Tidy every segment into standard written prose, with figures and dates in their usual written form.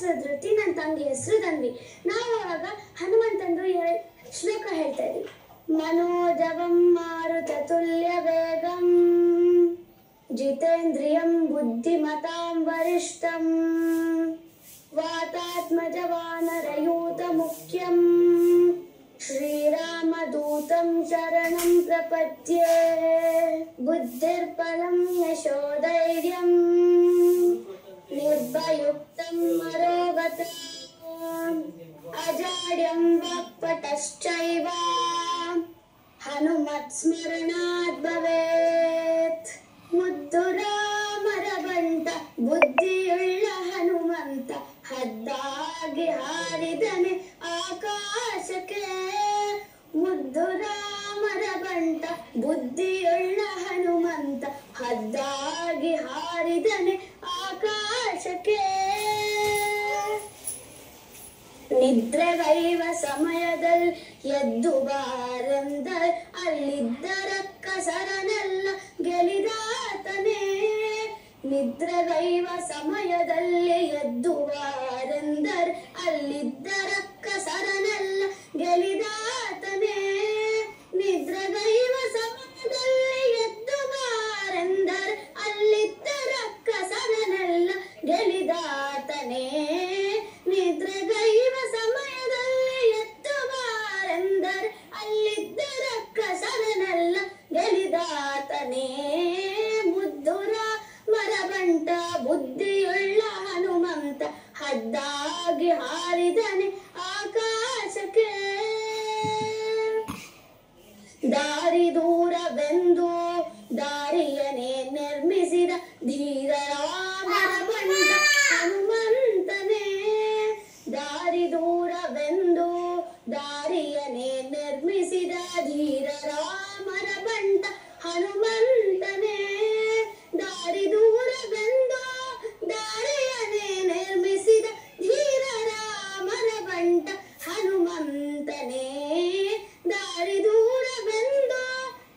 ಹೆಸರು ಧೃತಿ, ನನ್ನ ತಂಗಿ ಹೆಸರು ತನ್ವಿ. ನಾವು ಅವಾಗ ಹನುಮಂತಂದು ಶ್ಲೋಕ ಹೇಳ್ತಾ ಇದ್ವಿ. ಮನೋಜವಂ ಮಾರುತ ತುಲ್ಯ ವೇಗಂ ಜಿತೇಂದ್ರಿಯಂ ಬುದ್ಧಿಮತಾಂ ವರಿಷ್ಠಂ ವಾತಾತ್ಮಜ ವಾನರಯೂತ ಮುಖ್ಯಂ ಶ್ರೀರಾಮದೂತಂ ಶರಣಂ ಪ್ರಪದ್ಯೆ ಬುದ್ಧಿರ್ಬಲಂ ಯಶೋಧೈರ್ಯಂ ನಿರ್ಭಯುಕ್ತಂ ಮರೋಗತ ಅಜಾಡ್ಯಂ ವಾಕ್ಪಟಶ್ಚೈವ ಹನುಮತ್ ಸ್ಮರಣಾತ್ ಭವೇತ್. ಮುದ್ದು ರಾಮರ ಬಂಟ ಬುದ್ಧಿಯುಳ್ಳ ಹನುಮಂತ ಹದ್ದಾಗಿ ಹಾರಿದನೆ ಆಕಾಶಕ್ಕೆ. ಮುದ್ದು ರಾಮರ ಬಂಟ ಬುದ್ಧಿಯುಳ್ಳ ಹನುಮಂತ ಹದ್ದಾಗಿ ಹಾರಿದನೆ ಆಕಾಶಕ್ಕೆ. ನಿದ್ರೆಗೈವ ಸಮಯದಲ್ಲಿ ಎದ್ದು ಬಾರೆಂದ ಅಲ್ಲಿದ್ದ ರಕ್ಕಸರನೆಲ್ಲ ಗೆಲಿದಾತನೇ. ನಿದ್ರೆಗೈವ ಸಮಯದಲ್ಲಿ ಎದ್ದು ಬಾರೆಂದರ್ ಅಲ್ಲಿದ್ದ ರಕ್ಕಸರನೆಲ್ಲ ಗೆಲಿದಾತನೇ. ನಿದ್ರೆಗೈವ ಸಮಯದಲ್ಲಿ ಎದ್ದು ಬಾರೆಂದರ್ ಅಲ್ಲಿದ್ದ ರಕ್ಕಸರನೆಲ್ಲ ಗೆಲಿದಾತನೇ. ನಿದ್ರೆಗೈವ ಸಮಯದಲ್ಲಿ ಎದ್ದು ಬಾರೆಂದರ್ ಅಲ್ಲಿದ್ದ ರಕ್ಕಸರನೆಲ್ಲ ಗೆಲಿದಾತನೇ. ಮುದ್ದು ರಾಮರ ಬಂಟ ಬುದ್ಧಿಯುಳ್ಳ ಹನುಮಂತ ಹದ್ದಾಗಿ ಹಾರಿದನೆ ಆಕಾಶಕ್ಕೆ. ದಾರಿ ದೂರವೆಂದು ದಾರಿಯನೇ ನಿರ್ಮಿಸಿದ ಧೀರ ರಾಮರ ಬಂಟ ಹನುಮಂತನೇ. ದಾರಿ ದೂರವೆಂದು ದಾರಿಯನೇ ನಿರ್ಮಿಸಿದ ಧೀರ ರಾಮರ ಬಂಟ ಹನುಮಂತನೇ. ದಾರಿ ದೂರವೆಂದು ದಾರಿಯನೇ ನಿರ್ಮಿಸಿದ ಧೀರ ರಾಮರ ಬಂಟ ಹನುಮಂತನೇ. ದಾರಿ ದೂರವೆಂದು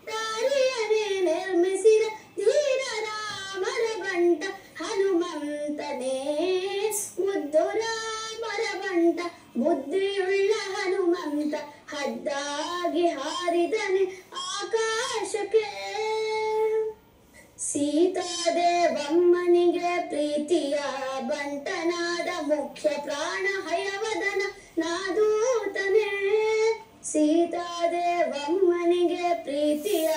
ದಾರಿಯನೇ ನಿರ್ಮಿಸಿದ ಧೀರ ರಾಮರ ಬಂಟ ಹನುಮಂತನೇ. ಮುದ್ದು ರಾಮರ ಬಂಟ ಬುದ್ಧಿಯುಳ್ಳ ಹನುಮಂತ ಹದ್ದಾಗಿ ಹಾರಿದನೆ ಆಕಾಶಕ್ಕೆ. ಸೀತಾದೇವಮ್ಮನಿಗೆ ಪ್ರೀತಿಯ ಬಂಟನಾದ ಮುಖ್ಯ ಪ್ರಾಣ ಹಯವದನ ನಾದೂತನೇ. ಸೀತಾದೇವಮ್ಮನಿಗೆ ಪ್ರೀತಿಯ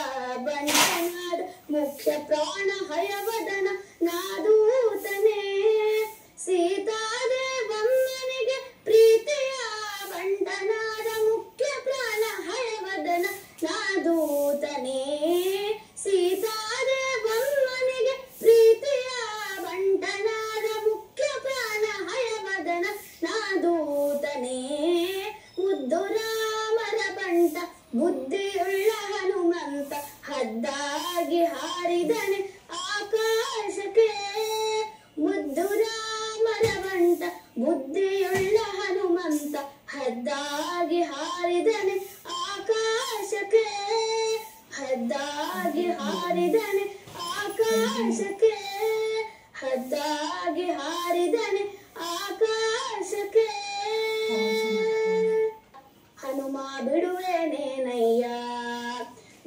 ಬಂಟನಾದ ಮುಖ್ಯ ಪ್ರಾಣ ಹಯವದನ ನಾದೂತನೇ. ಸೀತಾದೇವಮ್ಮನಿಗೆ ಪ್ರೀತಿಯ ಬಂಟನಾದ ಮುಖ್ಯ ಪ್ರಾಣ ಹಯವದನ ನಾದೂತನೇ. ಸೀತಾದೇವಮ್ಮನಿಗೆ ಪ್ರೀತಿಯ ಬಂಟನಾದ ಮುಖ್ಯ ಪ್ರಾಣ ಹಯವದನ ನಾದೂತನೇ. ಮುದ್ದು ರಾಮರ ಬಂಟ ಬುದ್ಧಿಯುಳ್ಳ ಹನುಮಂತ ಹದ್ದಾಗಿ ಹಾರಿದನೆ ಆಕಾಶಕ್ಕೆ. ಮುದ್ದು ರಾಮರ ಬಂಟ ಬುದ್ಧಿಯುಳ್ಳ ಹನುಮಂತ ಹದ್ದಾಗಿ ಹಾರಿದನೆ ಆಕಾಶಕ್ಕೆ. ಹದ್ದಾಗಿ ಹಾರಿದನೆ ಆಕಾಶಕ್ಕೆ. ಹದ್ದಾಗಿ ಹಾರಿದನೆ ಆಕಾಶಕ್ಕೆ. ಹನುಮ ಬಿಡುವೆನೇನಯ್ಯ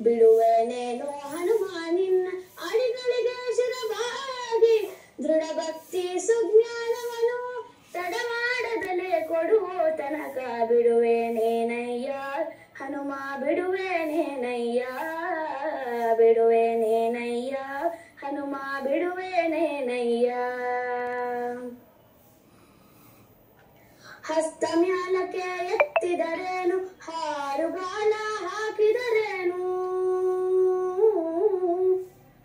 ಬಿಡುವೆನೇನೋ ಹನುಮ ನಿನ್ನ ಅಡಿಗಳಿಗೆ ಶಿರವಾಗಿ. ದೃಢ ಭಕ್ತಿ ಸುಜ್ಞಾನವನು ತಡಮಾಡದಲೇ ಕೊಡುವ ತನಕ ಬಿಡುವೆನೇನಯ್ಯ. ಹನುಮ ಬಿಡುವೆನೇನಯ್ಯ ಬಿಡುವೆನೇನಯ್ಯ. ಹನುಮ ಬಿಡುವೆನೇನಯ್ಯ. ಹಸ್ತ ಮ್ಯಾಲಕ್ಕೆ ಎತ್ತಿದರೇನು ಹಾರುಗಾಲ ಹಾಕಿದರೇನು.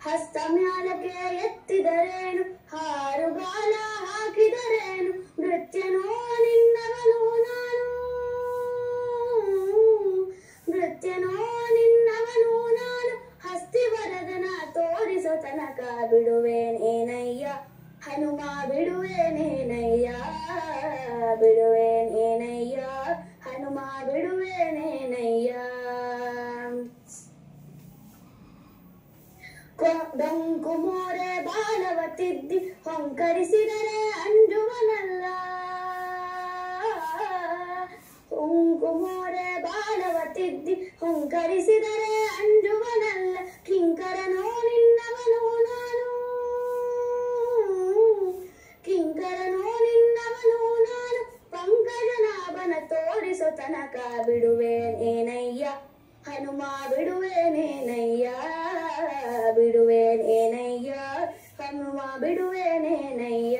ಹಸ್ತ ಮ್ಯಾಲಕ್ಕೆ ಎತ್ತಿದರೇನು ಹಾರುಗಾಲ ಹಾಕಿದರೇನು. ನೃತ್ಯನೋ ನಿನ್ನವನು ನಾನು ನೃತ್ಯನೋ ನಿನ್ನವನು ನಾನು. ಹಸ್ತಿವರದನ ತೋರಿಸೋ ತನಕ ಬಿಡುವೆನೇನಯ್ಯ. ಹನುಮ ಬಿಡುವೆನೇನಯ್ಯ ಬಿಡುವೆನೇನಯ್ಯ. ಹನುಮ ಬಿಡುವೆನೇನಯ್ಯ. ಡೊಂಕು ಮೋರೆ ಬಾಲವ ತಿದ್ದಿ ಹೊಂಕರಿಸಿದರೆ ಅಂಜುವನಲ್ಲ. ಹುಂಕುಮೋರೆ ಬಾಲವ ತಿದ್ದಿ ಹುಂಕರಿಸಿದರೆ ಅಂಜುವನಲ್ಲ ಕಿಂಕರನೋ ನಿನ್ನವನು ನಾನು ಕಿಂಕರನೋ ನಿನ್ನವನು ನಾನು ಪಂಕಜನಾಭನ ತೋರಿಸೋ ತನಕ ಬಿಡುವೇನೇನಯ್ಯ ಹನುಮ ಬಿಡುವೇನೇನಯ್ಯ ಬಿಡುವೇನೇನಯ್ಯ ಹನುಮ ಬಿಡುವೇನೇನಯ್ಯ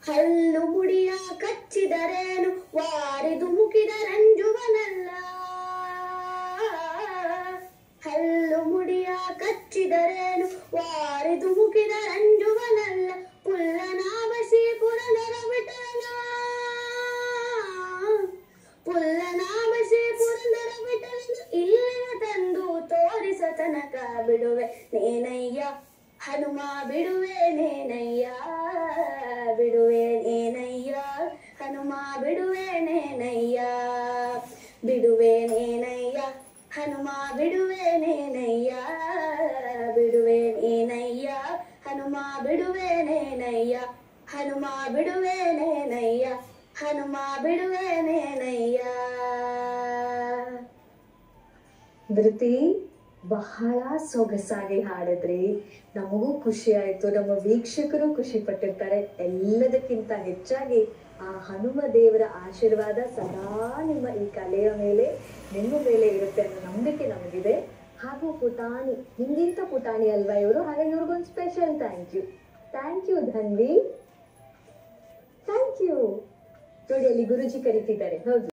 ಹಲ್ಲು ಮುಡಿಯ ಕಚ್ಚಿದರೇನು ವಾರಿದು ಮುಗಿದರಂಜುವನಲ್ಲ ಹಲ್ಲು ಮುಡಿಯ ಕಚ್ಚಿದರೇನು ವಾರಿದು ಮುಗಿದರಂಜುವನಲ್ಲ ಪುಲ್ಲನಾಭಸಿ ಪುರಂದರ ವಿಠಲ ಪುಲ್ಲನಾಭಸಿ ಪುರಂದರ ವಿಠಲ ಇಲ್ಲಿನ ತಂದು ತೋರಿಸ ತನಕ ಬಿಡುವೆ ನೇನಯ್ಯ ಹನುಮ ಬಿಡುವೆ ನೇನಯ್ಯ ಬಿಡುವೆ ನೇನಯ್ಯ ಹನುಮ ಬಿಡುವೆ ನೇನಯ್ಯ ಬಿಡುವೆ ನೇನಯ್ಯ ಹನುಮ ಬಿಡುವೆ ನೇನಯ್ಯ ಬಿಡುವೆ ನೇನಯ್ಯ ಹನುಮ ಬಿಡುವೆ ನೇನಯ್ಯ ಹನುಮ ಬಿಡುವೆ ನೇನಯ್ಯ ಹನುಮ ಬಿಡುವೆ ನೇನಯ್ಯ. ಧೃತಿ ಬಹಳ ಸೊಗಸಾಗಿ ಹಾಡಿದ್ರಿ. ನಮಗೂ ಖುಷಿ ಆಯ್ತು, ನಮ್ಮ ವೀಕ್ಷಕರು ಖುಷಿ ಪಟ್ಟಿರ್ತಾರೆ. ಎಲ್ಲದಕ್ಕಿಂತ ಹೆಚ್ಚಾಗಿ ಆ ಹನುಮ ದೇವರ ಆಶೀರ್ವಾದ ಸದಾ ನಿಮ್ಮ ಈ ಕಲೆಯ ಮೇಲೆ ನಿಮ್ಮ ಮೇಲೆ ಇರುತ್ತೆ ಅನ್ನೋ ನಂಬಿಕೆ ನಮಗಿದೆ. ಹಾಗೂ ಪುಟಾಣಿ ನಿಮ್ಗಿಂತ ಪುಟಾಣಿ ಅಲ್ವಾ ಇವರು, ಹಾಗಾಗಿ ಇವ್ರಿಗೊಂದು special thank you Dhanvi, thank you. ನೋಡಿ ಅಲ್ಲಿ ಗುರುಜಿ ಕರೀತಿದ್ದಾರೆ, ಹೌದು.